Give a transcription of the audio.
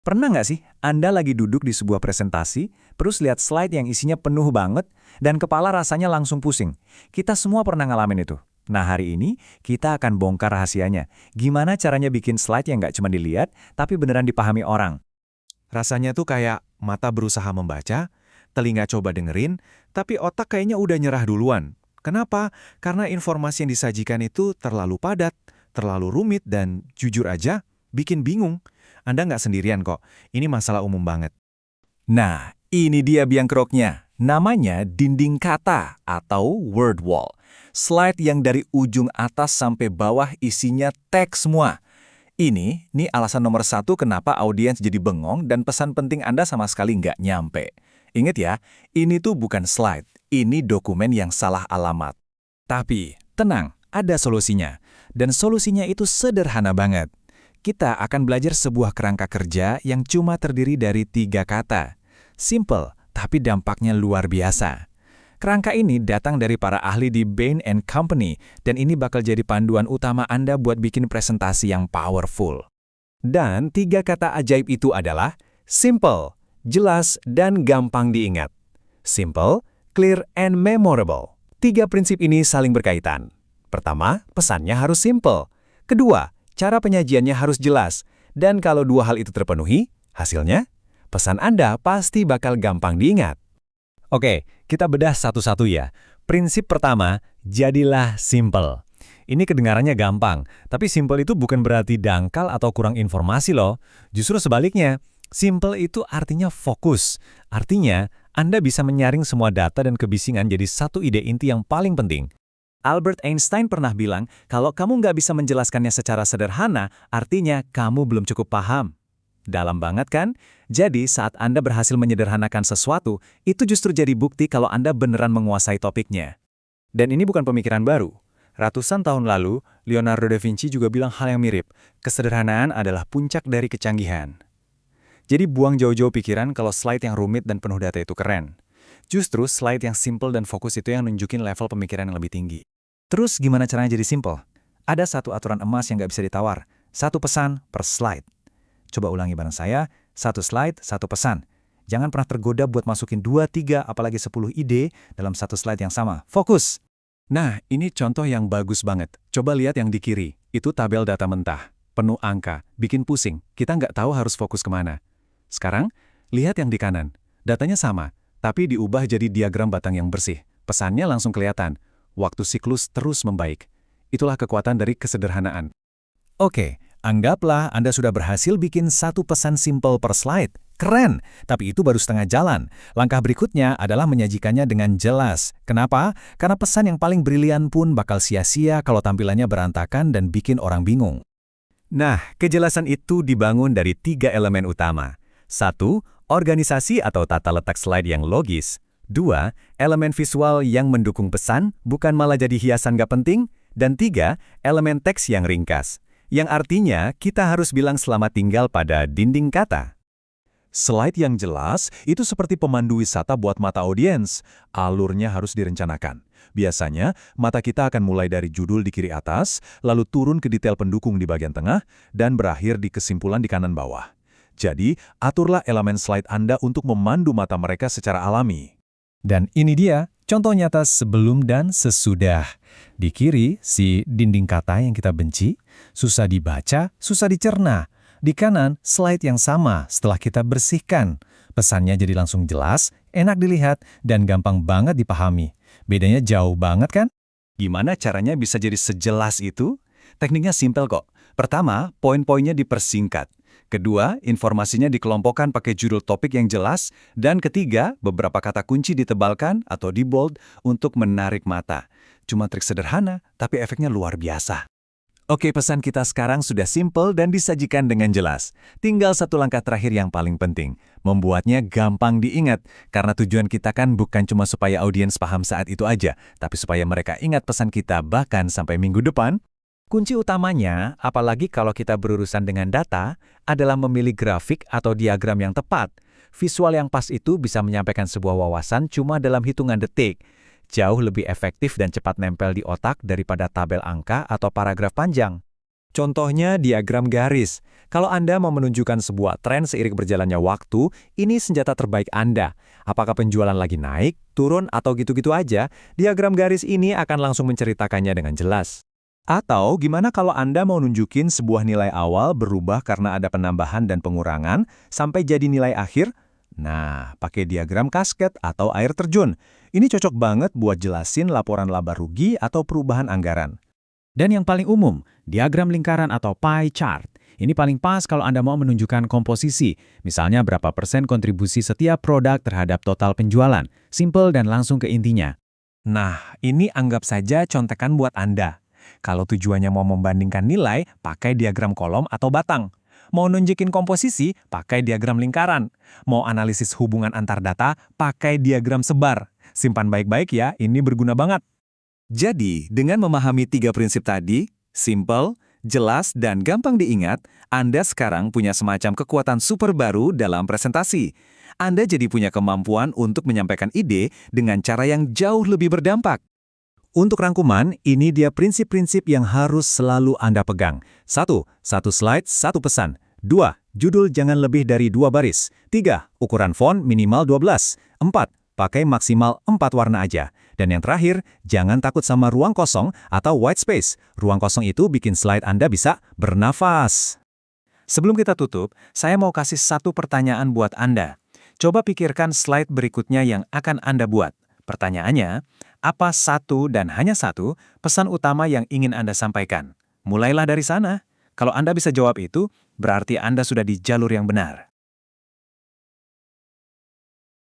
Pernah nggak sih Anda lagi duduk di sebuah presentasi, terus lihat slide yang isinya penuh banget, dan kepala rasanya langsung pusing? Kita semua pernah ngalamin itu. Nah, hari ini kita akan bongkar rahasianya. Gimana caranya bikin slide yang nggak cuma dilihat, tapi beneran dipahami orang? Rasanya tuh kayak mata berusaha membaca, telinga coba dengerin, tapi otak kayaknya udah nyerah duluan. Kenapa? Karena informasi yang disajikan itu terlalu padat, terlalu rumit, dan jujur aja, bikin bingung. Anda nggak sendirian kok, ini masalah umum banget. Nah, ini dia biang keroknya. Namanya dinding kata atau word wall. Slide yang dari ujung atas sampai bawah isinya teks semua. Ini alasan nomor satu kenapa audiens jadi bengong dan pesan penting Anda sama sekali nggak nyampe. Ingat ya, ini tuh bukan slide, ini dokumen yang salah alamat. Tapi, tenang, ada solusinya. Dan solusinya itu sederhana banget. Kita akan belajar sebuah kerangka kerja yang cuma terdiri dari 3 kata. Simple, tapi dampaknya luar biasa. Kerangka ini datang dari para ahli di Bain & Company, dan ini bakal jadi panduan utama Anda buat bikin presentasi yang powerful. Dan 3 kata ajaib itu adalah simple, jelas, dan gampang diingat. Simple, clear, and memorable. 3 prinsip ini saling berkaitan. Pertama, pesannya harus simple. Kedua, cara penyajiannya harus jelas. Dan kalau 2 hal itu terpenuhi, hasilnya, pesan Anda pasti bakal gampang diingat. Oke, kita bedah satu-satu ya. Prinsip pertama, jadilah simple. Ini kedengarannya gampang, tapi simple itu bukan berarti dangkal atau kurang informasi loh. Justru sebaliknya, simple itu artinya fokus. Artinya, Anda bisa menyaring semua data dan kebisingan jadi satu ide inti yang paling penting. Albert Einstein pernah bilang, kalau kamu nggak bisa menjelaskannya secara sederhana, artinya kamu belum cukup paham. Dalam banget kan? Jadi saat Anda berhasil menyederhanakan sesuatu, itu justru jadi bukti kalau Anda beneran menguasai topiknya. Dan ini bukan pemikiran baru. Ratusan tahun lalu, Leonardo da Vinci juga bilang hal yang mirip. Kesederhanaan adalah puncak dari kecanggihan. Jadi buang jauh-jauh pikiran kalau slide yang rumit dan penuh data itu keren. Justru slide yang simple dan fokus itu yang nunjukin level pemikiran yang lebih tinggi. Terus gimana caranya jadi simple? Ada satu aturan emas yang nggak bisa ditawar. 1 pesan per slide. Coba ulangi bareng saya, 1 slide, 1 pesan. Jangan pernah tergoda buat masukin 2, 3, apalagi 10 ide dalam 1 slide yang sama. Fokus! Nah, ini contoh yang bagus banget. Coba lihat yang di kiri. Itu tabel data mentah. Penuh angka, bikin pusing. Kita nggak tahu harus fokus kemana. Sekarang, lihat yang di kanan. Datanya sama, tapi diubah jadi diagram batang yang bersih. Pesannya langsung kelihatan. Waktu siklus terus membaik. Itulah kekuatan dari kesederhanaan. Oke, anggaplah Anda sudah berhasil bikin 1 pesan simple per slide. Keren, tapi itu baru setengah jalan. Langkah berikutnya adalah menyajikannya dengan jelas. Kenapa? Karena pesan yang paling brilian pun bakal sia-sia kalau tampilannya berantakan dan bikin orang bingung. Nah, kejelasan itu dibangun dari 3 elemen utama. 1. Organisasi atau tata letak slide yang logis. 2. Elemen visual yang mendukung pesan, bukan malah jadi hiasan gak penting. Dan 3. Elemen teks yang ringkas. Yang artinya kita harus bilang selamat tinggal pada dinding kata. Slide yang jelas itu seperti pemandu wisata buat mata audiens. Alurnya harus direncanakan. Biasanya, mata kita akan mulai dari judul di kiri atas, lalu turun ke detail pendukung di bagian tengah, dan berakhir di kesimpulan di kanan bawah. Jadi, aturlah elemen slide Anda untuk memandu mata mereka secara alami. Dan ini dia, contoh nyata sebelum dan sesudah. Di kiri, si dinding kata yang kita benci, susah dibaca, susah dicerna. Di kanan, slide yang sama setelah kita bersihkan. Pesannya jadi langsung jelas, enak dilihat, dan gampang banget dipahami. Bedanya jauh banget kan? Gimana caranya bisa jadi sejelas itu? Tekniknya simpel kok. Pertama, poin-poinnya dipersingkat. Kedua, informasinya dikelompokkan pakai judul topik yang jelas. Dan ketiga, beberapa kata kunci ditebalkan atau dibold untuk menarik mata. Cuma trik sederhana, tapi efeknya luar biasa. Oke, pesan kita sekarang sudah simple dan disajikan dengan jelas. Tinggal satu langkah terakhir yang paling penting, membuatnya gampang diingat. Karena tujuan kita kan bukan cuma supaya audiens paham saat itu aja, tapi supaya mereka ingat pesan kita bahkan sampai minggu depan. Kunci utamanya, apalagi kalau kita berurusan dengan data, adalah memilih grafik atau diagram yang tepat. Visual yang pas itu bisa menyampaikan sebuah wawasan cuma dalam hitungan detik. Jauh lebih efektif dan cepat nempel di otak daripada tabel angka atau paragraf panjang. Contohnya diagram garis. Kalau Anda mau menunjukkan sebuah tren seiring berjalannya waktu, ini senjata terbaik Anda. Apakah penjualan lagi naik, turun, atau gitu-gitu aja, diagram garis ini akan langsung menceritakannya dengan jelas. Atau gimana kalau Anda mau nunjukin sebuah nilai awal berubah karena ada penambahan dan pengurangan sampai jadi nilai akhir? Nah, pakai diagram kasket atau air terjun. Ini cocok banget buat jelasin laporan laba rugi atau perubahan anggaran. Dan yang paling umum, diagram lingkaran atau pie chart. Ini paling pas kalau Anda mau menunjukkan komposisi, misalnya berapa persen kontribusi setiap produk terhadap total penjualan. Simple dan langsung ke intinya. Nah, ini anggap saja contekan buat Anda. Kalau tujuannya mau membandingkan nilai, pakai diagram kolom atau batang. Mau nunjukin komposisi, pakai diagram lingkaran. Mau analisis hubungan antar data, pakai diagram sebar. Simpan baik-baik ya, ini berguna banget. Jadi, dengan memahami 3 prinsip tadi, simple, jelas, dan gampang diingat, Anda sekarang punya semacam kekuatan super baru dalam presentasi. Anda jadi punya kemampuan untuk menyampaikan ide dengan cara yang jauh lebih berdampak. Untuk rangkuman, ini dia prinsip-prinsip yang harus selalu Anda pegang. 1. Satu slide, satu pesan. 2. Judul jangan lebih dari 2 baris. 3. Ukuran font minimal 12. 4. Pakai maksimal 4 warna aja. Dan yang terakhir, jangan takut sama ruang kosong atau white space. Ruang kosong itu bikin slide Anda bisa bernafas. Sebelum kita tutup, saya mau kasih satu pertanyaan buat Anda. Coba pikirkan slide berikutnya yang akan Anda buat. Pertanyaannya, apa satu dan hanya satu pesan utama yang ingin Anda sampaikan? Mulailah dari sana. Kalau Anda bisa jawab itu, berarti Anda sudah di jalur yang benar.